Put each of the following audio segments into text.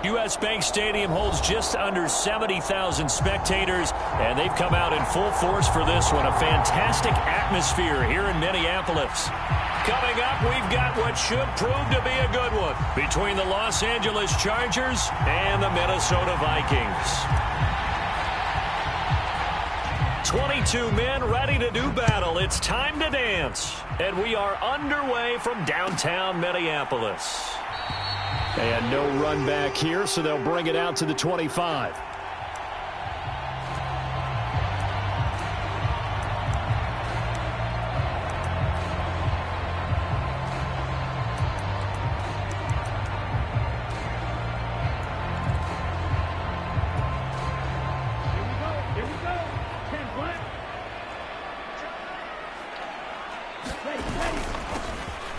U.S. Bank Stadium holds just under 70,000 spectators, and they've come out in full force for this one. A fantastic atmosphere here in Minneapolis. Coming up, we've got what should prove to be a good one between the Los Angeles Chargers and the Minnesota Vikings. 22 men ready to do battle. It's time to dance. And we are underway from downtown Minneapolis. And no run back here, so they'll bring it out to the 25.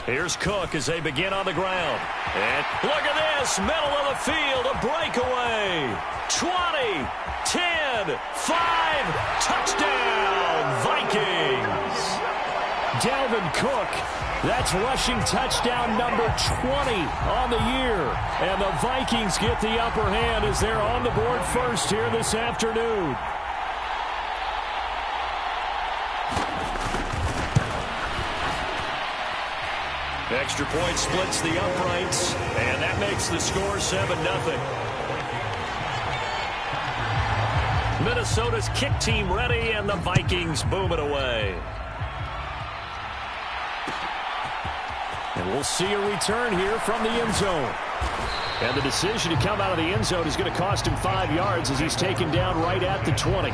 Here's Cook as they begin on the ground. And look at this, middle of the field, a breakaway. 20, 10, 5, touchdown, Vikings. Dalvin Cook, that's rushing touchdown number 20 on the year. And the Vikings get the upper hand as they're on the board first here this afternoon. Extra point splits the uprights, and that makes the score 7-0. Minnesota's kick team ready, and the Vikings boom it away. And we'll see a return here from the end zone. And the decision to come out of the end zone is going to cost him 5 yards as he's taken down right at the 20.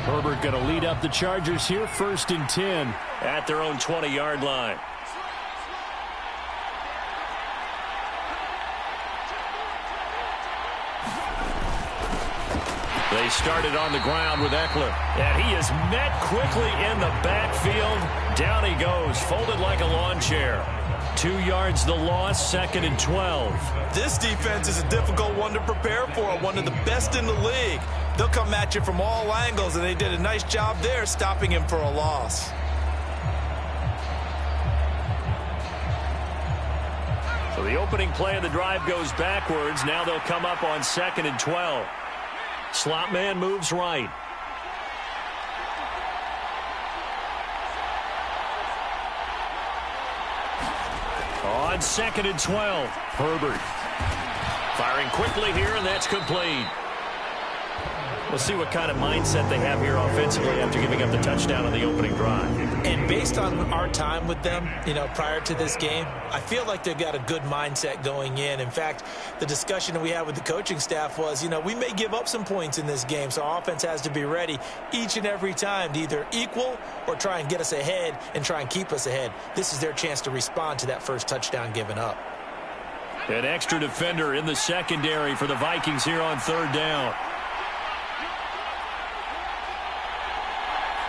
Herbert going to lead up the Chargers here, 1st and 10 at their own 20-yard line. They started on the ground with Eckler, and he is met quickly in the backfield. Down he goes, folded like a lawn chair. 2 yards the loss, 2nd and 12. This defense is a difficult one to prepare for, one of the best in the league. They'll come at you from all angles, and they did a nice job there stopping him for a loss. So the opening play of the drive goes backwards. Now they'll come up on 2nd and 12. Slot man moves right. On 2nd and 12, Herbert firing quickly here, and that's complete. We'll see what kind of mindset they have here offensively after giving up the touchdown on the opening drive. And based on our time with them, prior to this game, I feel like they've got a good mindset going in. In fact, the discussion that we had with the coaching staff was, we may give up some points in this game, so our offense has to be ready each and every time to either equal or try and get us ahead and try and keep us ahead. This is their chance to respond to that first touchdown given up. An extra defender in the secondary for the Vikings here on 3rd down.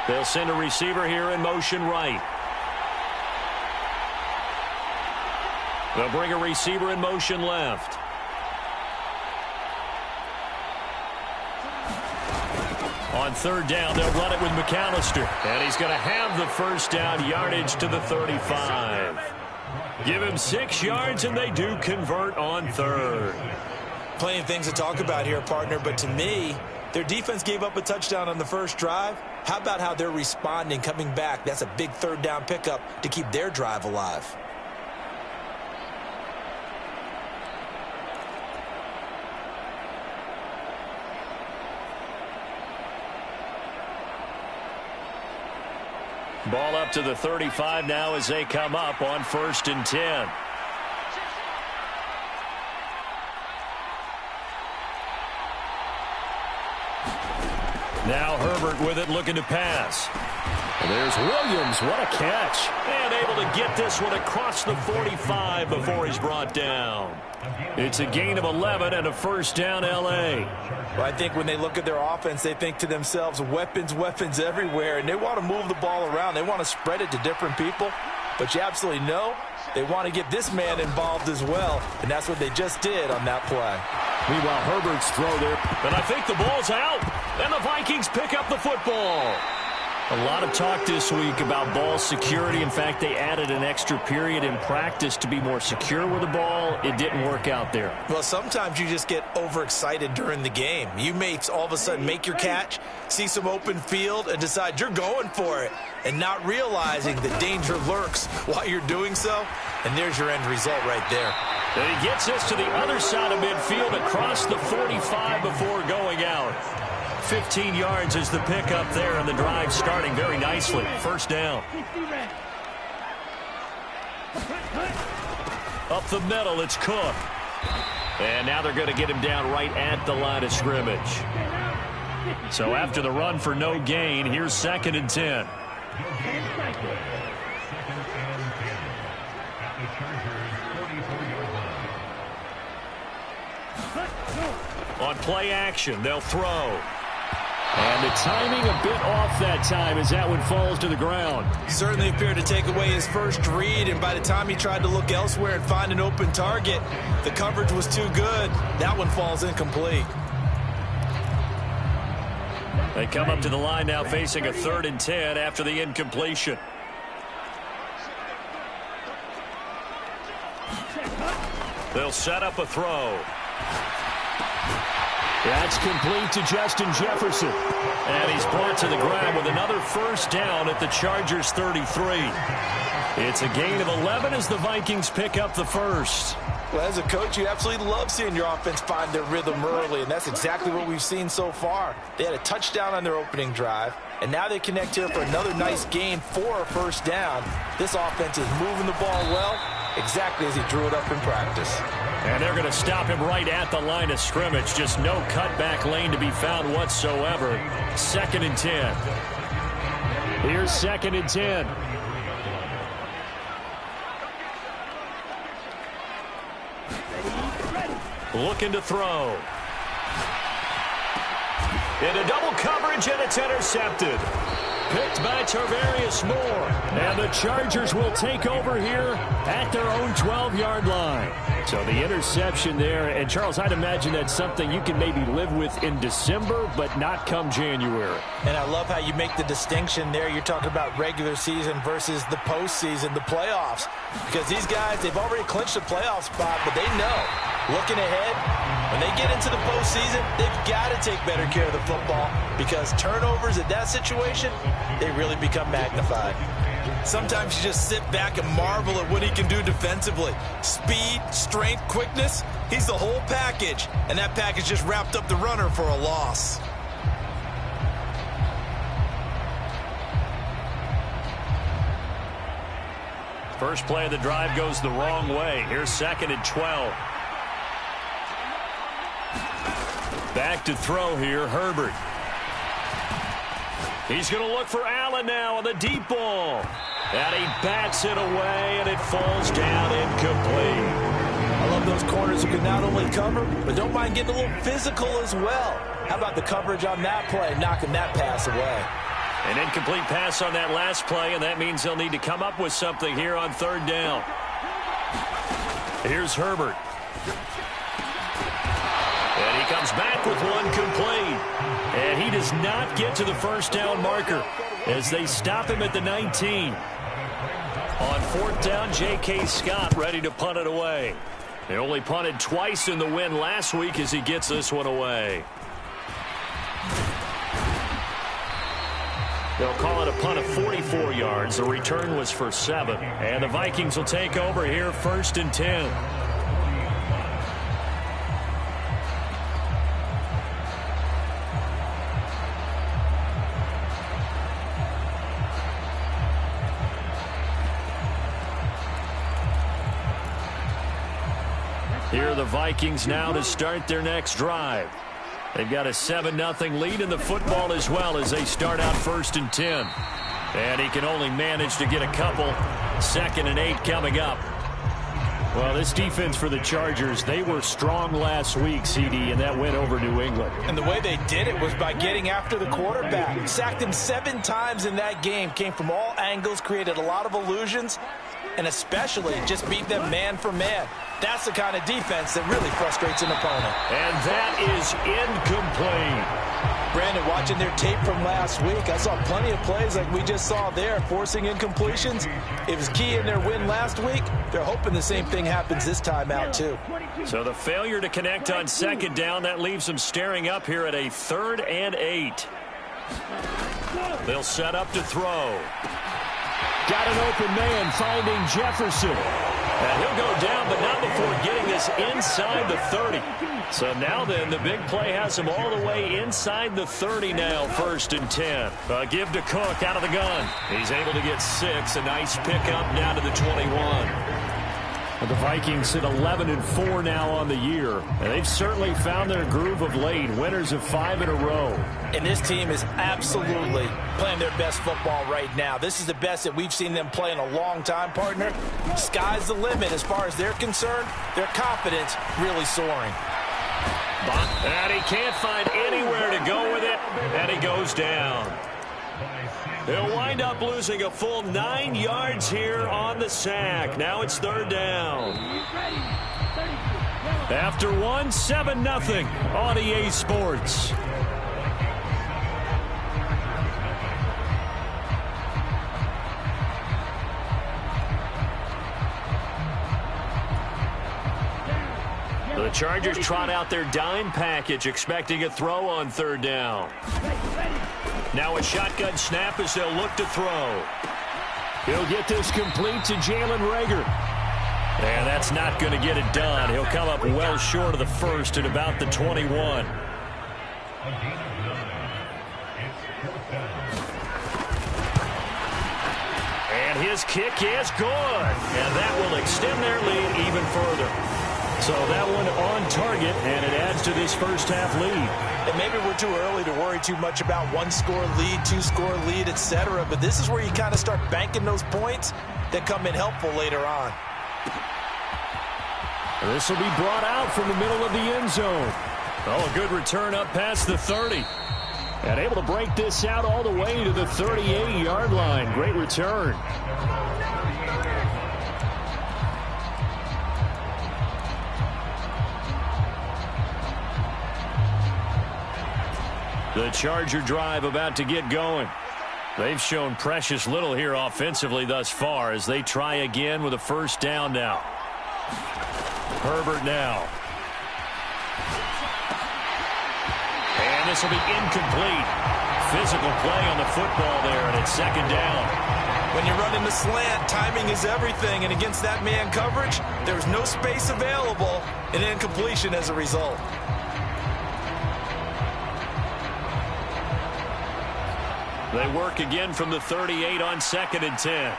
They'll send a receiver here in motion right. They'll bring a receiver in motion left. On 3rd down, they'll run it with McAllister. And he's going to have the first down, yardage to the 35. Give him 6 yards, and they do convert on 3rd. Plenty of things to talk about here, partner, but to me, their defense gave up a touchdown on the first drive. How about how they're responding, coming back? That's a big 3rd down pickup to keep their drive alive. Ball up to the 35 now as they come up on 1st and 10. Now Herbert with it, looking to pass. And there's Williams. What a catch. And able to get this one across the 45 before he's brought down. It's a gain of 11 and a first down, L.A. Well, I think when they look at their offense, they think to themselves, weapons, weapons everywhere. And they want to move the ball around. They want to spread it to different people. But you absolutely know they want to get this man involved as well. And that's what they just did on that play. Meanwhile, Herbert's throw there. And I think the ball's out. And the Vikings pick up the football. A lot of talk this week about ball security. In fact, they added an extra period in practice to be more secure with the ball. It didn't work out there. Well, sometimes you just get overexcited during the game. You may all of a sudden make your catch, see some open field, and decide you're going for it, and not realizing that danger lurks while you're doing so. And there's your end result right there. And he gets us to the other side of midfield across the 45 before going out. 15 yards is the pickup there, and the drive starting very nicely. First down. Up the middle, it's Cook. And now they're going to get him down right at the line of scrimmage. So after the run for no gain, here's 2nd and 10. On play action, they'll throw. And the timing a bit off that time as that one falls to the ground. Certainly appeared to take away his first read, and by the time he tried to look elsewhere and find an open target, the coverage was too good. That one falls incomplete. They come up to the line now facing a 3rd and 10 after the incompletion. They'll set up a throw. That's complete to Justin Jefferson. And he's brought to the ground with another first down at the Chargers' 33. It's a gain of 11 as the Vikings pick up the first. Well, as a coach, you absolutely love seeing your offense find their rhythm early, and that's exactly what we've seen so far. They had a touchdown on their opening drive, and now they connect here for another nice gain for a first down. This offense is moving the ball well, exactly as he drew it up in practice. And they're going to stop him right at the line of scrimmage. Just no cutback lane to be found whatsoever. 2nd and 10. Here's 2nd and 10. Looking to throw. Into double coverage, and it's intercepted. Picked by Tarvarius Moore. And the Chargers will take over here at their own 12-yard line. So the interception there. And, Charles, I'd imagine that's something you can maybe live with in December, but not come January. And I love how you make the distinction there. You're talking about regular season versus the postseason, the playoffs. Because these guys, they've already clinched a playoff spot, but they know, looking ahead, when they get into the postseason, they've got to take better care of the football because turnovers in that situation, they really become magnified. Sometimes you just sit back and marvel at what he can do defensively. Speed, strength, quickness, he's the whole package. And that package just wrapped up the runner for a loss. First play of the drive goes the wrong way. Here's 2nd and 12. Back to throw here, Herbert. He's going to look for Allen now on the deep ball. And he bats it away, and it falls down incomplete. I love those corners who can not only cover, but don't mind getting a little physical as well. How about the coverage on that play, knocking that pass away? An incomplete pass on that last play, and that means they'll need to come up with something here on 3rd down. Here's Herbert. And he comes back with one complete. And he does not get to the first down marker as they stop him at the 19. On 4th down, J.K. Scott ready to punt it away. They only punted twice in the win last week as he gets this one away. They'll call it a punt of 44 yards. The return was for 7. And the Vikings will take over here 1st and 10. Here are the Vikings now to start their next drive. They've got a 7-0 lead in the football as well as they start out 1st and 10. And he can only manage to get a couple. 2nd and 8 coming up. Well, this defense for the Chargers, they were strong last week, CD, and that went over New England. And the way they did it was by getting after the quarterback. Sacked him 7 times in that game. Came from all angles, created a lot of illusions. and especially just beat them man for man. That's the kind of defense that really frustrates an opponent. And that is incomplete. Brandon, watching their tape from last week, I saw plenty of plays like we just saw there, forcing incompletions. It was key in their win last week. They're hoping the same thing happens this time out, too. So the failure to connect on second down, that leaves them staring up here at a 3rd and 8. They'll set up to throw. Got an open man finding Jefferson. And he'll go down, but not before getting this inside the 30. So now then, the big play has him all the way inside the 30 now, 1st and 10. Give to Cook out of the gun. He's able to get 6. A nice pickup down to the 21. The Vikings sit 11-4 now on the year, and they've certainly found their groove of late, winners of 5 in a row. And this team is absolutely playing their best football right now. This is the best that we've seen them play in a long time, partner. Sky's the limit as far as they're concerned. Their confidence really soaring. And he can't find anywhere to go with it, and he goes down. They'll wind up losing a full 9 yards here on the sack. Now it's 3rd down. After 1, 7-0 on EA Sports. The Chargers trot out their dime package, expecting a throw on 3rd down. Now a shotgun snap as they'll look to throw. He'll get this complete to Jalen Reagor. And that's not going to get it done. He'll come up well short of the 1st at about the 21. And his kick is good. And that will extend their lead even further. So that one on target, and it adds to this first half lead. And maybe we're too early to worry too much about 1-score lead, 2-score lead, etc. But this is where you kind of start banking those points that come in helpful later on. This will be brought out from the middle of the end zone. Oh, a good return up past the 30. And able to break this out all the way to the 38-yard line. Great return. The Charger drive about to get going. They've shown precious little here offensively thus far as they try again with a 1st down now. Herbert now. And this will be incomplete. Physical play on the football there, and it's 2nd down. When you're running the slant, timing is everything, and against that man coverage, there's no space available, and incompletion as a result. They work again from the 38 on 2nd and 10.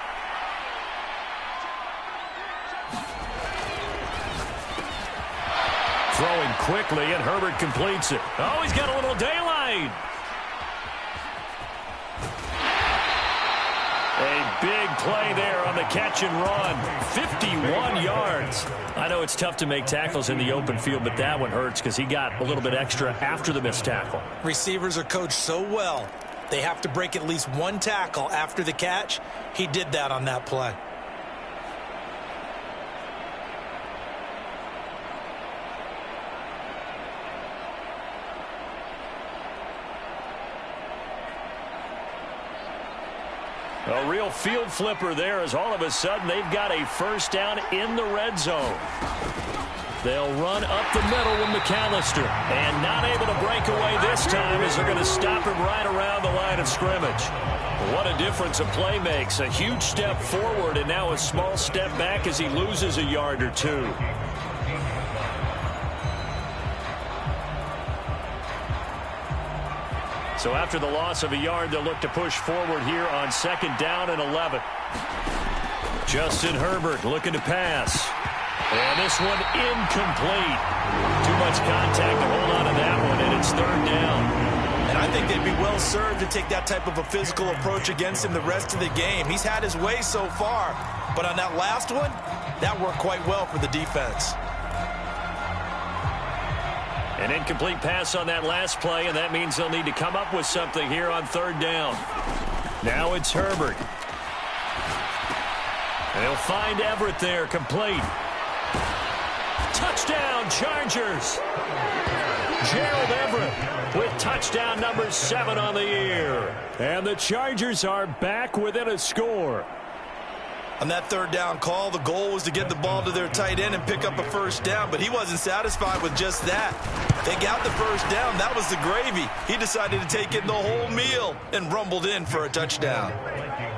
Throwing quickly, and Herbert completes it. Oh, he's got a little daylight. A big play there on the catch and run. 51 yards. I know it's tough to make tackles in the open field, but that one hurts because he got a little bit extra after the missed tackle. Receivers are coached so well. They have to break at least 1 tackle after the catch. He did that on that play. A real field flipper there as all of a sudden they've got a 1st down in the red zone. They'll run up the middle with McAllister. And not able to break away this time as they're going to stop him right around the line of scrimmage. What a difference a play makes. A huge step forward and now a small step back as he loses a yard or 2. So after the loss of a yard, they'll look to push forward here on 2nd down and 11. Justin Herbert looking to pass. And this one incomplete. Too much contact to hold on to that one, and it's 3rd down. And I think they'd be well served to take that type of a physical approach against him the rest of the game. He's had his way so far, but on that last one, that worked quite well for the defense. An incomplete pass on that last play, and that means they'll need to come up with something here on 3rd down. Now it's Herbert. They'll find Everett there, complete. Touchdown, Chargers. Gerald Everett with touchdown number 7 on the year. And the Chargers are back within a score. On that third down call, the goal was to get the ball to their tight end and pick up a first down, but he wasn't satisfied with just that. They got the first down. That was the gravy. He decided to take in the whole meal and rumbled in for a touchdown.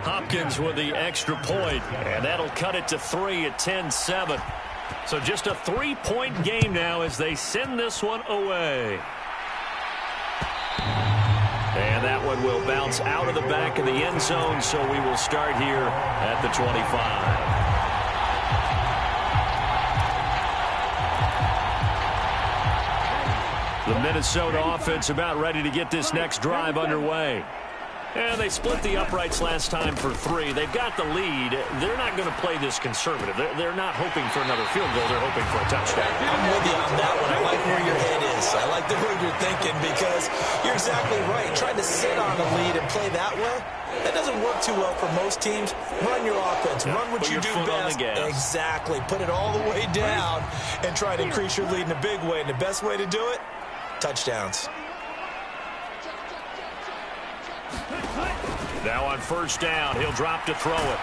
Hopkins with the extra point, and that'll cut it to 3 at 10-7. So just a 3-point game now as they send this one away. And that one will bounce out of the back of the end zone, so we will start here at the 25. The Minnesota offense about ready to get this next drive underway. And they split the uprights last time for 3. They've got the lead. They're not going to play this conservative. They're not hoping for another field goal. They're hoping for a touchdown. I'm with you on that one. I like where your head is. I like the way you're thinking because you're exactly right. Trying to sit on a lead and play that way, that doesn't work too well for most teams. Run your offense. Run what you do best. Exactly. Put it all the way down and try to increase your lead in a big way. And the best way to do it, touchdowns. Now on first down, he'll drop to throw it.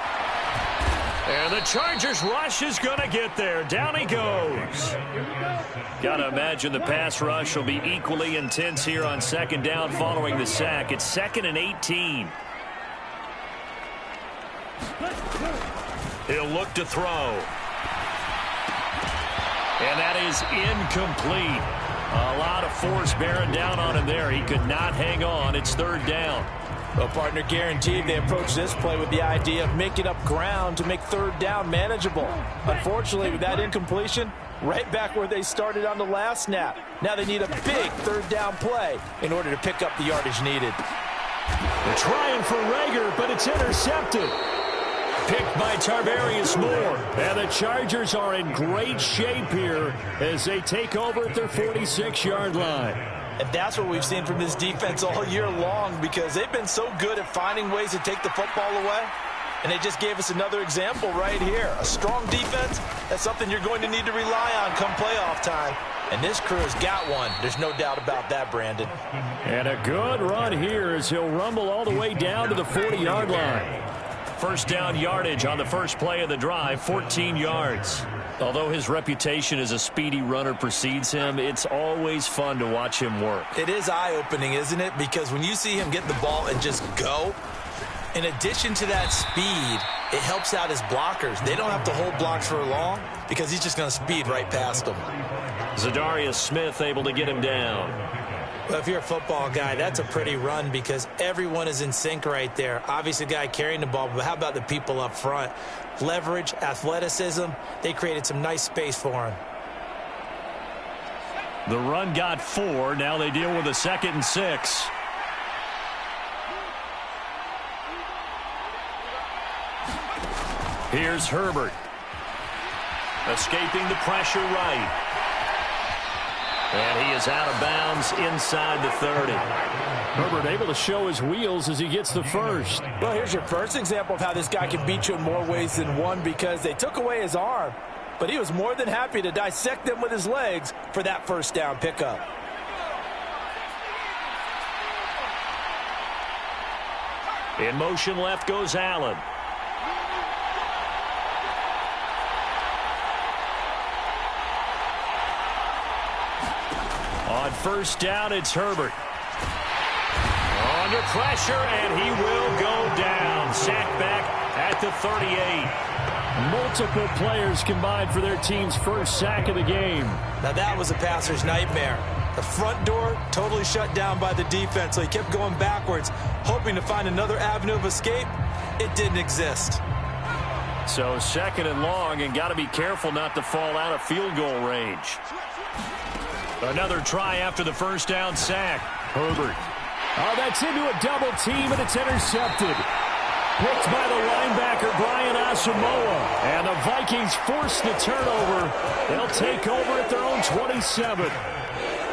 And the Chargers rush is going to get there. Down he goes. Got to imagine the pass rush will be equally intense here on second down following the sack. It's 2nd and 18. He'll look to throw. And that is incomplete. A lot of force bearing down on him there. He could not hang on. It's 3rd down. Well, partner, guaranteed they approach this play with the idea of making up ground to make 3rd down manageable. Unfortunately, with that incompletion, right back where they started on the last snap. Now they need a big 3rd down play in order to pick up the yardage needed. They're trying for Rager, but it's intercepted. Picked by Tarvarius Moore. And the Chargers are in great shape here as they take over at their 46-yard line. And that's what we've seen from this defense all year long because they've been so good at finding ways to take the football away. And they just gave us another example right here. A strong defense, that's something you're going to need to rely on come playoff time. And this crew's got one. There's no doubt about that, Brandon. And a good run here as he'll rumble all the way down to the 40-yard line. First down yardage on the first play of the drive, 14 yards. Although his reputation as a speedy runner precedes him, it's always fun to watch him work. It is eye-opening, isn't it? Because when you see him get the ball and just go, in addition to that speed, it helps out his blockers. They don't have to hold blocks for long because he's just going to speed right past them. Zadarius Smith able to get him down. Well, if you're a football guy, that's a pretty run because everyone is in sync right there. Obviously, the guy carrying the ball, but how about the people up front? Leverage, athleticism, they created some nice space for him. The run got 4. Now they deal with a 2nd and 6. Here's Herbert. Escaping the pressure right. And he is out of bounds inside the 30. Herbert able to show his wheels as he gets the first. Well, here's your first example of how this guy can beat you in more ways than one because they took away his arm, but he was more than happy to dissect them with his legs for that first down pickup. In motion left goes Allen. On first down, it's Herbert. Under pressure, and he will go down. Sacked back at the 38. Multiple players combined for their team's first sack of the game. Now that was a passer's nightmare. The front door totally shut down by the defense, so he kept going backwards, hoping to find another avenue of escape. It didn't exist. So 2nd and long, and got to be careful not to fall out of field goal range. Another try after the first down sack. Herbert. Oh, that's into a double team, and it's intercepted. Picked by the linebacker, Brian Asamoah. And the Vikings force the turnover. They'll take over at their own 27.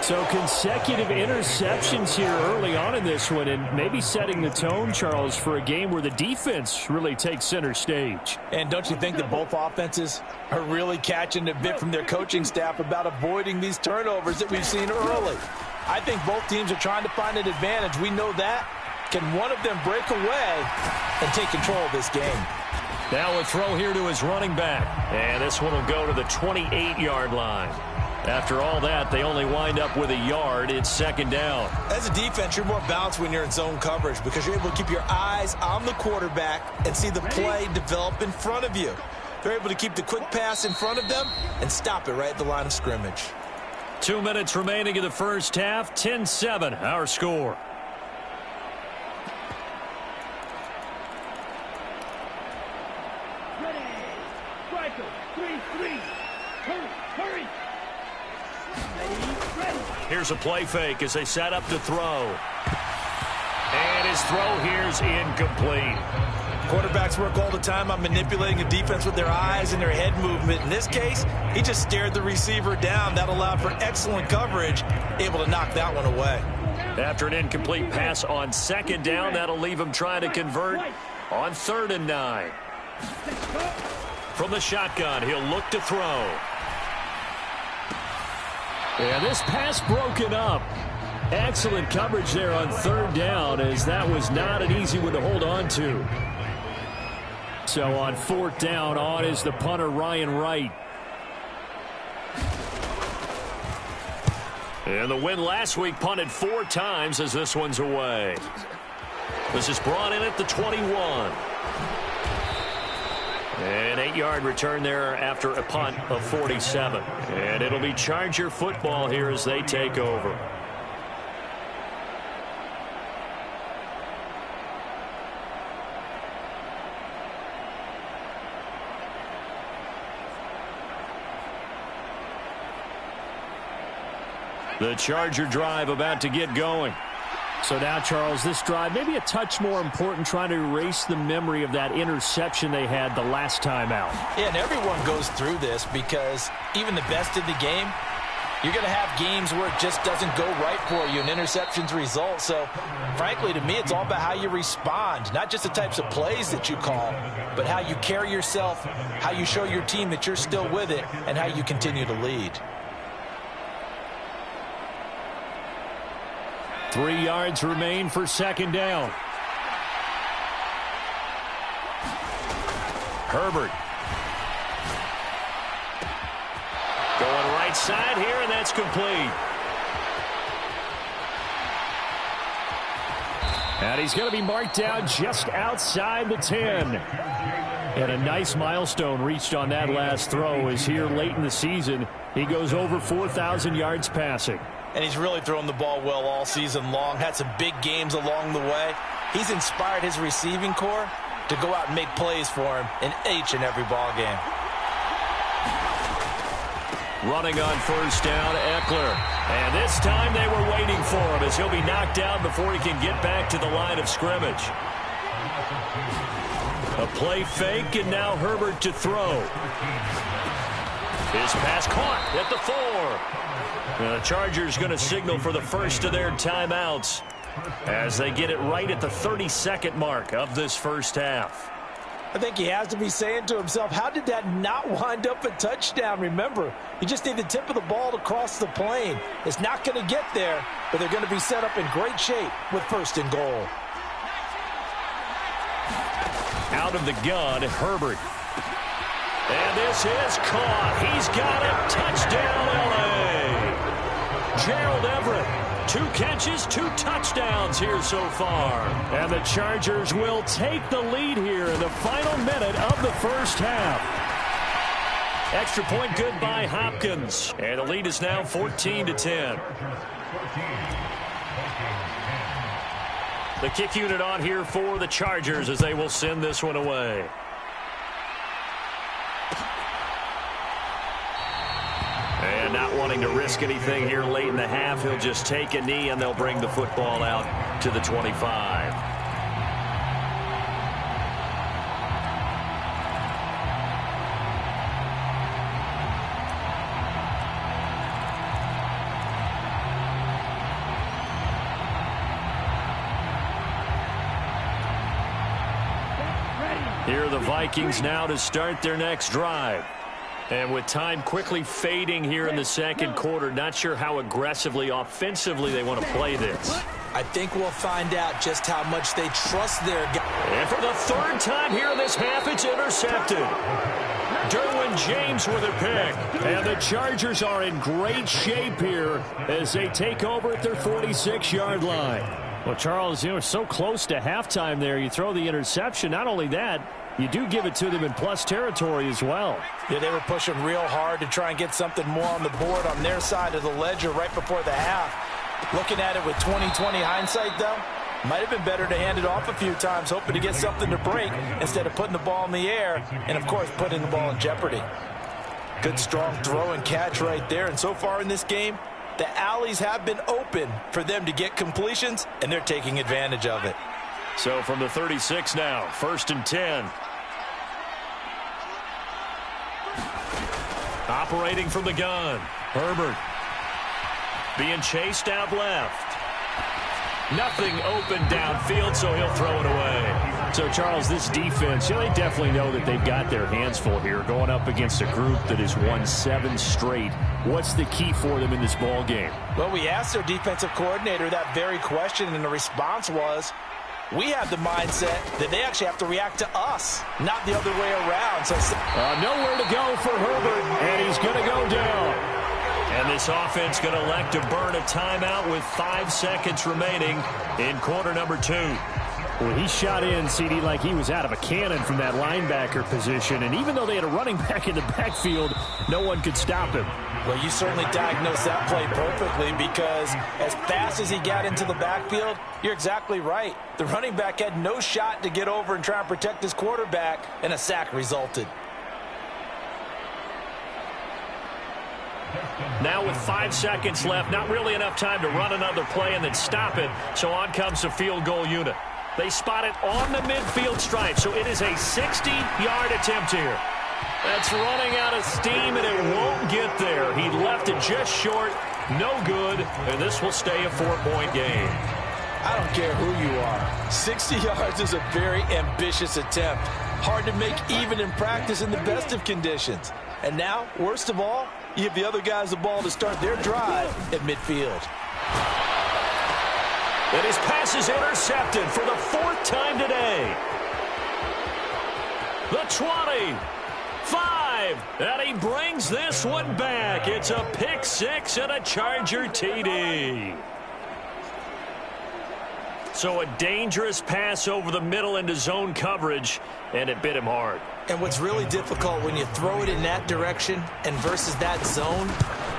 So consecutive interceptions here early on in this one, and maybe setting the tone, Charles, for a game where the defense really takes center stage. And don't you think that both offenses are really catching a bit from their coaching staff about avoiding these turnovers that we've seen early? I think both teams are trying to find an advantage. We know that. Can one of them break away and take control of this game? Now a throw here to his running back. And this one will go to the 28-yard line. After all that, they only wind up with a yard. It's second down. As a defense, you're more balanced when you're in zone coverage because you're able to keep your eyes on the quarterback and see the play develop in front of you. They're able to keep the quick pass in front of them and stop it right at the line of scrimmage. 2 minutes remaining in the first half. 10-7, our score. Here's a play fake as they set up to throw. And his throw here's incomplete. Quarterbacks work all the time on manipulating a defense with their eyes and their head movement. In this case, he just stared the receiver down. That allowed for excellent coverage, able to knock that one away. After an incomplete pass on second down, that'll leave him trying to convert on 3rd and 9. From the shotgun, he'll look to throw. And this pass broken up. Excellent coverage there on 3rd down, as that was not an easy one to hold on to. So on 4th down, on is the punter, Ryan Wright. And the win last week punted 4 times as this one's away. This is brought in at the 21. An 8-yard return there after a punt of 47. And it'll be Charger football here as they take over. The Charger drive about to get going. So now, Charles, this drive maybe a touch more important, trying to erase the memory of that interception they had the last time out. Yeah, and everyone goes through this because even the best in the game, you're going to have games where it just doesn't go right for you, and interceptions result. So, frankly, to me, it's all about how you respond, not just the types of plays that you call, but how you carry yourself, how you show your team that you're still with it, and how you continue to lead. 3 yards remain for second down. Herbert. Going right side here, and that's complete. And he's going to be marked down just outside the 10. And a nice milestone reached on that last throw as here late in the season, he goes over 4,000 yards passing. And he's really thrown the ball well all season long. Had some big games along the way. He's inspired his receiving corps to go out and make plays for him in each and every ball game. Running on first down, Eckler. And this time they were waiting for him as he'll be knocked down before he can get back to the line of scrimmage. A play fake, and now Herbert to throw. His pass caught at the 4. The Chargers going to signal for the first of their timeouts as they get it right at the 32nd mark of this first half. I think he has to be saying to himself, how did that not wind up a touchdown? Remember, you just need the tip of the ball to cross the plane. It's not going to get there, but they're going to be set up in great shape with 1st and goal. Out of the gun, Herbert. And this is caught. He's got it. Touchdown, L.A. Gerald Everett, 2 catches, 2 touchdowns here so far. And the Chargers will take the lead here in the final minute of the first half. Extra point good by Hopkins. And the lead is now 14-10. The kick unit on here for the Chargers as they will send this one away. And not wanting to risk anything here late in the half, he'll just take a knee and they'll bring the football out to the 25. Here are the Vikings now to start their next drive. And with time quickly fading here in the second quarter, not sure how aggressively, offensively they want to play this. I think we'll find out just how much they trust their guy. And for the third time here in this half, it's intercepted. Derwin James with a pick. And the Chargers are in great shape here as they take over at their 46-yard line. Well, Charles, you know, so close to halftime there. You throw the interception. Not only that, you do give it to them in plus territory as well. Yeah, they were pushing real hard to try and get something more on the board on their side of the ledger right before the half. Looking at it with 20/20 hindsight, though, might have been better to hand it off a few times, hoping to get something to break instead of putting the ball in the air and, of course, putting the ball in jeopardy. Good, strong throw and catch right there. And so far in this game, the alleys have been open for them to get completions, and they're taking advantage of it. So from the 36 now, 1st and 10. Operating from the gun, Herbert. Being chased out left. Nothing open downfield, so he'll throw it away. So, Charles, this defense, you know, they definitely know that they've got their hands full here going up against a group that has won 7 straight. What's the key for them in this ball game? Well, we asked their defensive coordinator that very question, and the response was, we have the mindset that they actually have to react to us, not the other way around. So nowhere to go for Herbert, and he's going to go down. And this offense going to elect to burn a timeout with 5 seconds remaining in quarter number 2. Well, he shot in, CD, like he was out of a cannon from that linebacker position. And even though they had a running back in the backfield, no one could stop him. Well, you certainly diagnosed that play perfectly, because as fast as he got into the backfield, you're exactly right. The running back had no shot to get over and try and protect his quarterback, and a sack resulted. Now with 5 seconds left, not really enough time to run another play and then stop it. So on comes the field goal unit. They spot it on the midfield stripe, so it is a 60-yard attempt here. That's running out of steam, and it won't get there. He left it just short, no good, and this will stay a 4-point game. I don't care who you are. 60 yards is a very ambitious attempt. Hard to make even in practice in the best of conditions. And now, worst of all, you give the other guys the ball to start their drive at midfield. And his pass is intercepted for the 4th time today. The 20, 5, and he brings this one back. It's a pick 6 and a Charger TD. So a dangerous pass over the middle into zone coverage, and it bit him hard. And what's really difficult when you throw it in that direction and versus that zone,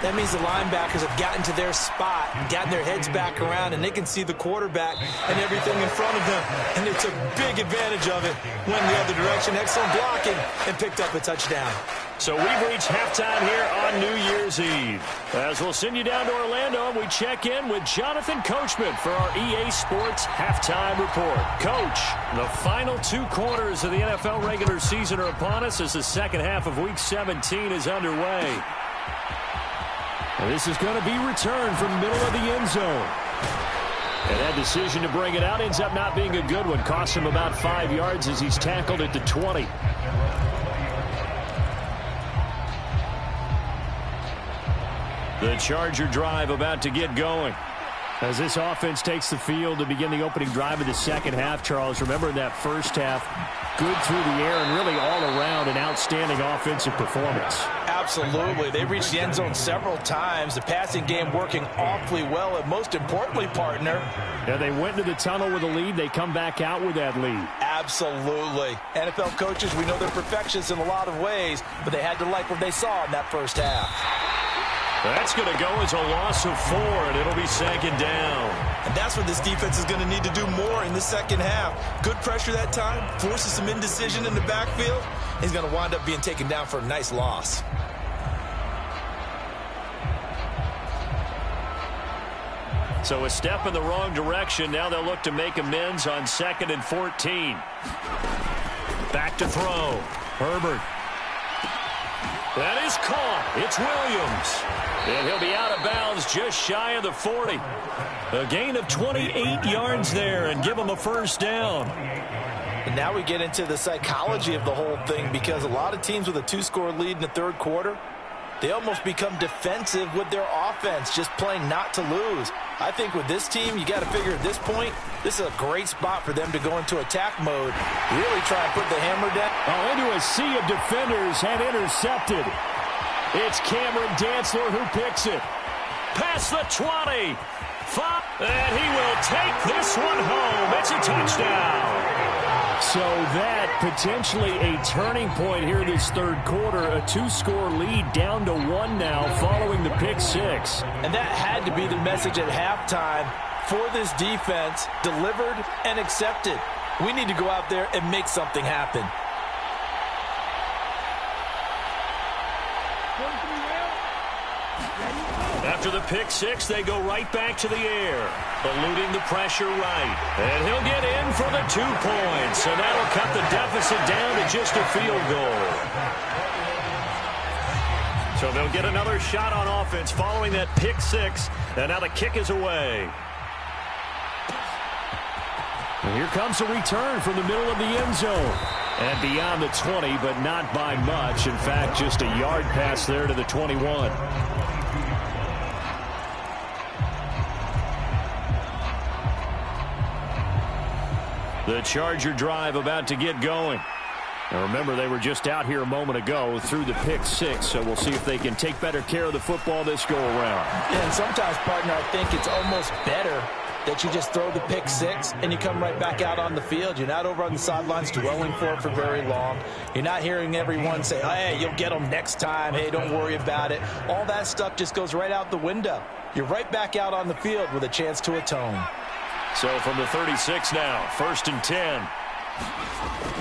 that means the linebackers have gotten to their spot, gotten their heads back around, and they can see the quarterback and everything in front of them. And they took big advantage of it, went the other direction, excellent blocking, and picked up a touchdown. So we've reached halftime here on New Year's Eve. As we'll send you down to Orlando, and we check in with Jonathan Coachman for our EA Sports Halftime Report. Coach, the final 2 quarters of the NFL regular season are upon us as the second half of Week 17 is underway. And this is going to be returned from the middle of the end zone. And that decision to bring it out ends up not being a good one. Costs him about 5 yards as he's tackled at the 20. The Charger drive about to get going. As this offense takes the field to begin the opening drive of the second half, Charles, remember in that first half, good through the air and really all around an outstanding offensive performance. Absolutely. They reached the end zone several times. The passing game working awfully well, and most importantly, partner. Yeah, they went into the tunnel with a lead. They come back out with that lead. Absolutely. NFL coaches, we know they're perfectionists in a lot of ways, but they had to like what they saw in that first half. That's going to go as a loss of 4, and it'll be 2nd down. And that's what this defense is going to need to do more in the second half. Good pressure that time, forces some indecision in the backfield. He's going to wind up being taken down for a nice loss. So a step in the wrong direction. Now they'll look to make amends on 2nd and 14. Back to throw. Herbert. That is caught. It's Williams. And he'll be out of bounds just shy of the 40. A gain of 28 yards there and give him a first down. And now we get into the psychology of the whole thing, because a lot of teams with a 2-score lead in the third quarter, they almost become defensive with their offense, just playing not to lose. I think with this team, you got to figure at this point, this is a great spot for them to go into attack mode, really try and put the hammer down. Oh, into a sea of defenders and intercepted. It's Cameron Dantzler who picks it. Past the 20. And he will take this one home. It's a touchdown. So that potentially a turning point here this third quarter. A 2-score lead down to 1 now following the pick 6. And that had to be the message at halftime for this defense, delivered and accepted. We need to go out there and make something happen. After the pick 6, they go right back to the air, eluding the pressure right. And he'll get in for the 2 points, and that'll cut the deficit down to just a field goal. So they'll get another shot on offense following that pick 6, and now the kick is away. And here comes a return from the middle of the end zone. And beyond the 20, but not by much. In fact, just a yard pass there to the 21. The Charger drive about to get going. Now remember, they were just out here a moment ago through the pick 6, so we'll see if they can take better care of the football this go-around. Yeah, and sometimes, partner, I think it's almost better that you just throw the pick 6 and you come right back out on the field. You're not over on the sidelines dwelling for it for very long. You're not hearing everyone say, hey, you'll get them next time. Hey, don't worry about it. All that stuff just goes right out the window. You're right back out on the field with a chance to atone. So from the 36 now, 1st and 10.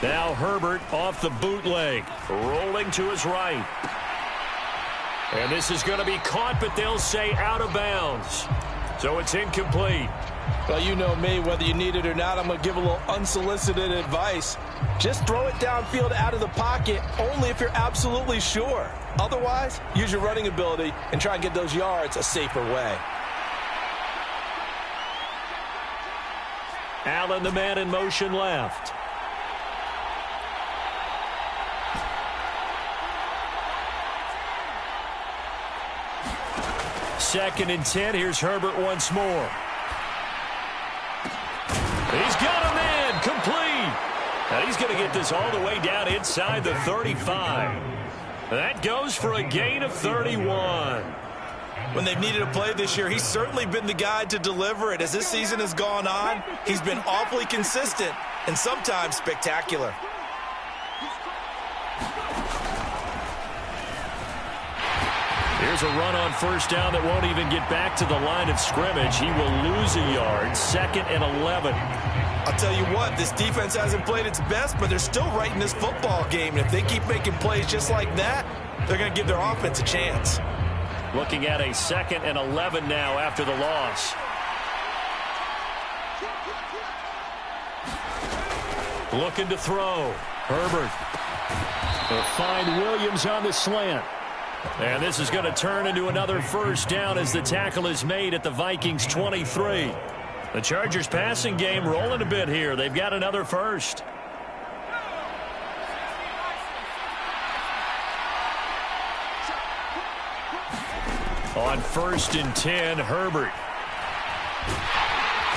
Now Herbert off the bootleg, rolling to his right. And this is going to be caught, but they'll say out of bounds. So it's incomplete. Well, you know me, whether you need it or not, I'm going to give a little unsolicited advice. Just throw it downfield out of the pocket, only if you're absolutely sure. Otherwise, use your running ability and try and get those yards a safer way. Allen, the man in motion left. Second and 10. Here's Herbert once more. He's got him in. Complete. Now he's going to get this all the way down inside the 35. That goes for a gain of 31. When they've needed a play this year, he's certainly been the guy to deliver it. As this season has gone on, he's been awfully consistent and sometimes spectacular. Here's a run on first down that won't even get back to the line of scrimmage. He will lose a yard. 2nd and 11. I'll tell you what, this defense hasn't played its best, but they're still right in this football game. And if they keep making plays just like that, they're going to give their offense a chance. Looking at a 2nd and 11 now after the loss. Looking to throw. Herbert. They'll find Williams on the slant. And this is going to turn into another first down as the tackle is made at the Vikings 23. The Chargers passing game rolling a bit here. They've got another first. On 1st and 10, Herbert.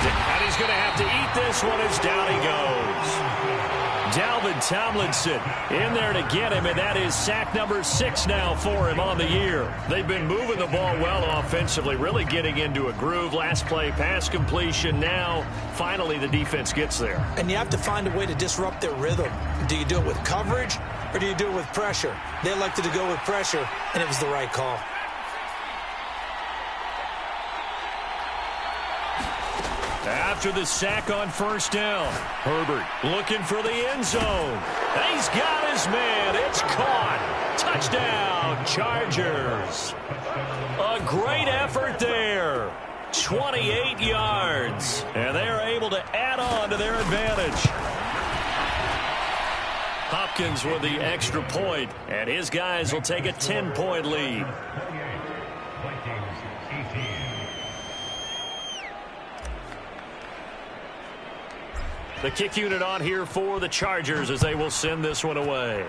And he's going to have to eat this one as down he goes. Dalvin Tomlinson in there to get him, and that is sack number 6 now for him on the year. They've been moving the ball well offensively, really getting into a groove. Last play, pass completion. Now, finally, the defense gets there. And you have to find a way to disrupt their rhythm. Do you do it with coverage, or do you do it with pressure? They elected to go with pressure, and it was the right call. After the sack on first down, Herbert looking for the end zone. He's got his man. It's caught. Touchdown, Chargers. A great effort there. 28 yards. And they're able to add on to their advantage. Hopkins with the extra point, and his guys will take a 10-point lead. The kick unit on here for the Chargers as they will send this one away.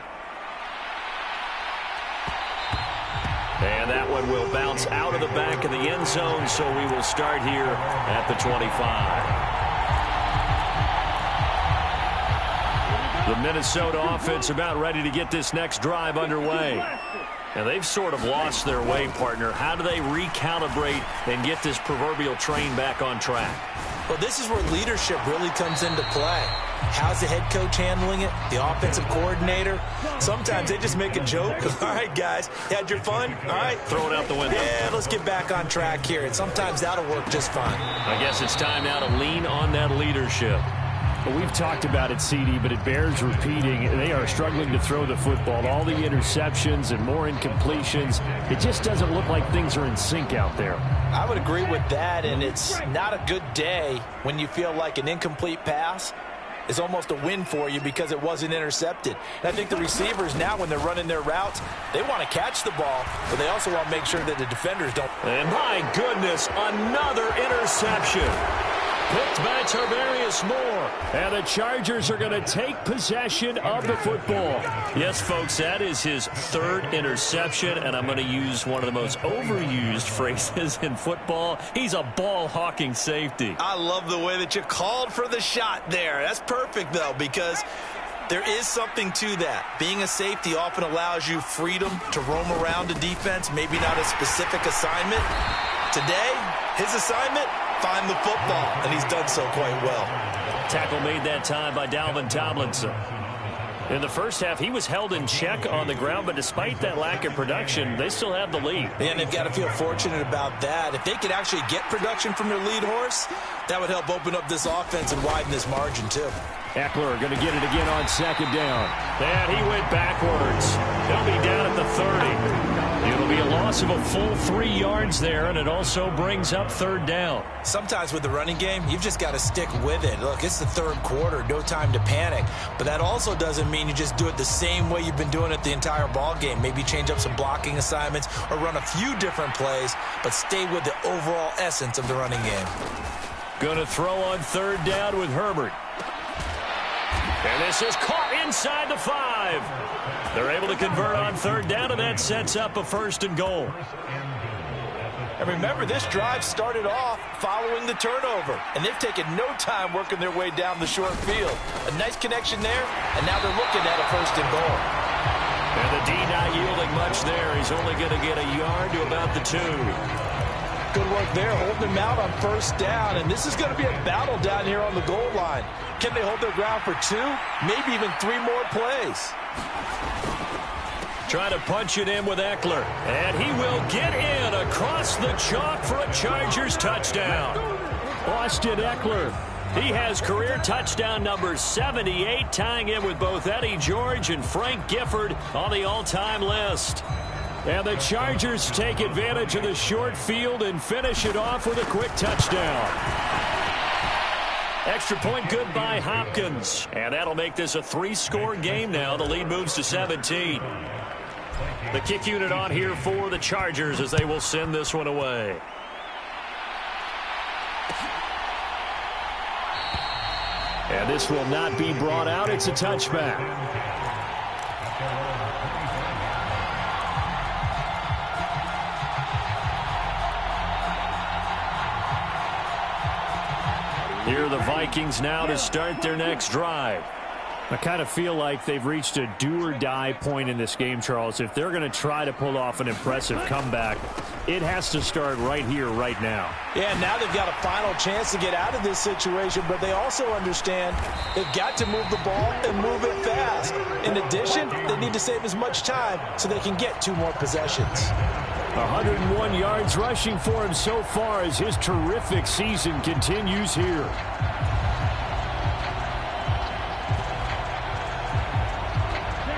And that one will bounce out of the back of the end zone, so we will start here at the 25. The Minnesota offense about ready to get this next drive underway. And they've sort of lost their way, partner. How do they recalibrate and get this proverbial train back on track? Well, this is where leadership really comes into play. How's the head coach handling it? The offensive coordinator? Sometimes they just make a joke. All right, guys, had your fun? All right. Throw it out the window. Yeah, let's get back on track here. And sometimes that'll work just fine. I guess it's time now to lean on that leadership. Well, we've talked about it, CD, but it bears repeating. They are struggling to throw the football. All the interceptions and more incompletions. It just doesn't look like things are in sync out there. I would agree with that, and it's not a good day when you feel like an incomplete pass is almost a win for you because it wasn't intercepted. And I think the receivers now, when they're running their routes, they want to catch the ball, but they also want to make sure that the defenders don't. And my goodness, another interception. Picked by Tarvarius Moore. And the Chargers are going to take possession of the football. Yes, folks, that is his third interception, and I'm going to use one of the most overused phrases in football. He's a ball-hawking safety. I love the way that you called for the shot there. That's perfect, though, because there is something to that. Being a safety often allows you freedom to roam around a defense, maybe not a specific assignment. Today, his assignment, find the football, and he's done so quite well. Tackle made that time by Dalvin Tomlinson. In the first half, he was held in check on the ground, but despite that lack of production, they still have the lead. And they've got to feel fortunate about that. If they could actually get production from their lead horse, that would help open up this offense and widen this margin, too. Eckler going to get it again on second down. And he went backwards. He'll be down at the 30. It'll be a loss of a full 3 yards there, and it also brings up third down. Sometimes with the running game, you've just got to stick with it. Look, it's the third quarter, no time to panic. But that also doesn't mean you just do it the same way you've been doing it the entire ball game. Maybe change up some blocking assignments or run a few different plays, but stay with the overall essence of the running game. Going to throw on third down with Herbert. And this is caught inside the 5. They're able to convert on third down, and that sets up a first and goal. And remember, this drive started off following the turnover, and they've taken no time working their way down the short field. A nice connection there, and now they're looking at a first and goal. And the D not yielding much there. He's only going to get a yard to about the 2. Good work there, holding them out on first down, and this is going to be a battle down here on the goal line. Can they hold their ground for 2, maybe even 3 more plays? Trying to punch it in with Eckler. And he will get in across the chalk for a Chargers touchdown. Austin Eckler. He has career touchdown number 78, tying in with both Eddie George and Frank Gifford on the all-time list. And the Chargers take advantage of the short field and finish it off with a quick touchdown. Extra point good by Hopkins. And that'll make this a 3-score game now. The lead moves to 17. The kick unit on here for the Chargers as they will send this one away. And this will not be brought out. It's a touchback. Here are the Vikings now to start their next drive. I kind of feel like they've reached a do-or-die point in this game, Charles. If they're going to try to pull off an impressive comeback, it has to start right here, right now. Yeah, now they've got a final chance to get out of this situation, but they also understand they've got to move the ball and move it fast. In addition, they need to save as much time so they can get 2 more possessions. 101 yards rushing for him so far as his terrific season continues here.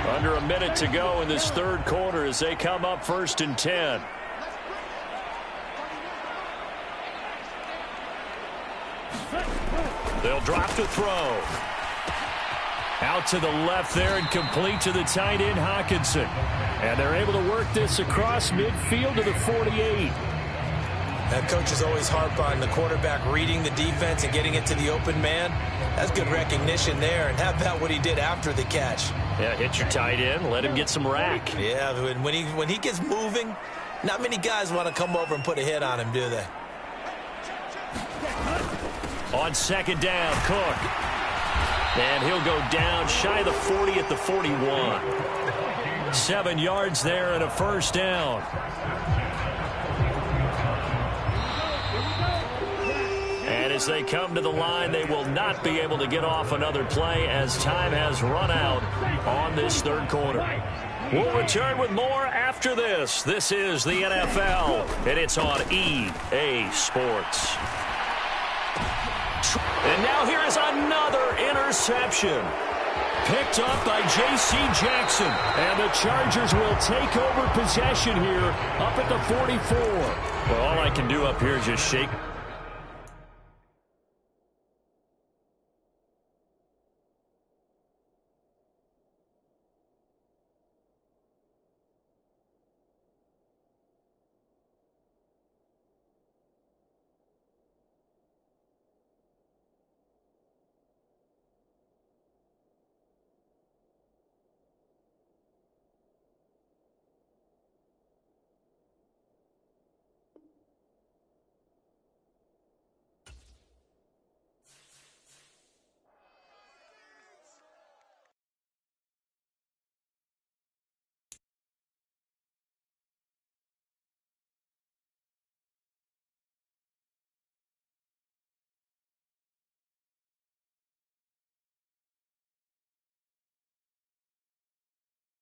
Under a minute to go in this third quarter as they come up 1st and 10. They'll drop to throw. Out to the left there and complete to the tight end, Hawkinson. And they're able to work this across midfield to the 48. Coaches always harp on the quarterback reading the defense and getting it to the open man. That's good recognition there. And how about what he did after the catch? Yeah, hit your tight end, let him get some rack. Yeah, when he gets moving, not many guys want to come over and put a hit on him, do they? On second down, Cook. And he'll go down shy of the 40 at the 41. 7 yards there and a first down. And as they come to the line, they will not be able to get off another play as time has run out on this third quarter. We'll return with more after this. This is the NFL, and it's on EA Sports. And now here is another interception. Picked up by J.C. Jackson. And the Chargers will take over possession here up at the 44. Well, all I can do up here is just shake